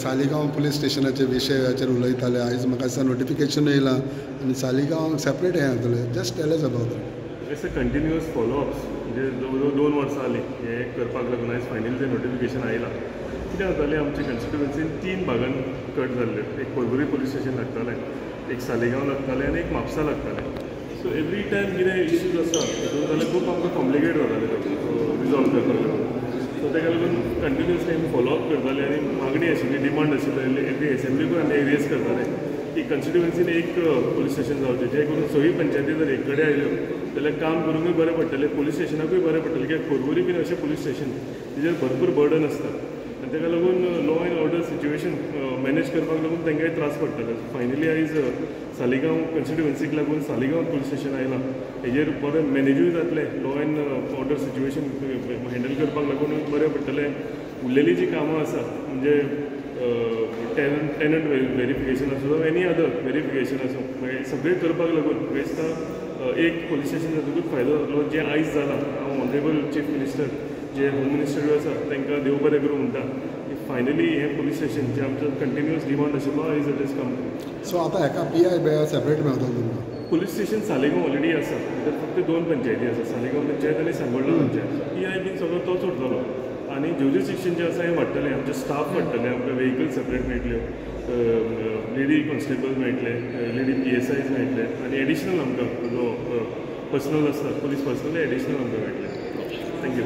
Saligao police स्टेशनाचे विशयाचेर उलयताले. आयज म्हाका दिसता नोटिफिकेशन येयलां आनी सालिगांव सेपरेट हें जातलें. Just tell us about that. It's a continuous follow-ups म्हणजे जवळ 2 वर्सां जालीं हे करपाक लागून आयज फायनली तें नोटिफिकेशन आयलां. कितें जातालें आमच्या कॉन्स्टिट्युएन्सीन 3 भागान कट जाल्ले. एक परवरी पुलीस स्टेशन लागतालें, एक सालिगांव लागतालें आनी एक म्हापसा लागतालें. सो एवरी टायम कितें इश्यूज आसा हितून जाल्यार खूब आमकां कॉम्प्लिकेट जाताले रिजॉल्व करपाक लागून. सो ताका लागून कंटिन्युअसली आमी फॉलोअप करताले आनी मागणी आशिल्ली, डिमांड आशिल्ली एवरी एसेंब्लीकूय आमी रेज करताले की कॉन्स्टिट्युएन्सीन एक पुलीस स्टेशन जावचें, जे करून सगळी पंचायती जर एक कडेन आयल्यो जाल्यार काम करूंकूय बरें पडटलें, पुलीस स्टेशनाकूय बरें पडटलें. कित्याक परवरी बीन अशें पुलीस स्टेशन तेजेर भरपूर बर्डन आसता आनी ताका लागून law end order situation manage करपाक लागून तांकांय त्रास पडटले. फायनली आयज सालिगांव कॉन्स्टिट्युएन्सीक लागून सालिगांव पुलीस स्टेशन आयलां. हेजेर बरें मॅनेजूय जातलें, law end order situation handle करपाक लागून बरें पडटलें. उरलेलीं जीं कामां आसा म्हणजे टेनंट व्हेरिफिकेशन आसूं एनी अदर व्हेरिफिकेशन आसूं मागीर सगळें करपाक लागून म्हाका दिसता एक पुलीस स्टेशन जातकूच फायदो जातलो. जें आयज जालां हांव ऑनरेबल चीफ मिनिस्टर जे होम मिनिस्टर आसा तांकां देव बरें करूं म्हणटा की फायनली हें पुलीस स्टेशन जें आमचो कंटिन्युअस डिमांड आशिल्लो आयज इट इज कम. सो आतां हेका PI सेपरेट मेळटलो तुमकां. पुलीस स्टेशन सालिगांव ऑलरेडी आसा, भितर फक्त 2 पंचायती आसा, सालिगांव पंचायत आनी सांगोळडा पंचायत. PI बीन सगळो तोच उरतलो आनी ज्युरिस्डिक्शन जें आसा हें वाडटलें. आमचें स्टाफ वाडटलें, आमकां व्हेहिकल सेपरेट मेळटल्यो, लेडी कॉन्स्टेबल मेळटले, लेडी PSIज मेळटले आनी एडिशनल आमकां जो पर्सनल आसता पुलीस पर्सनल एडिशनल आमकां मेळटले. थँक्यू.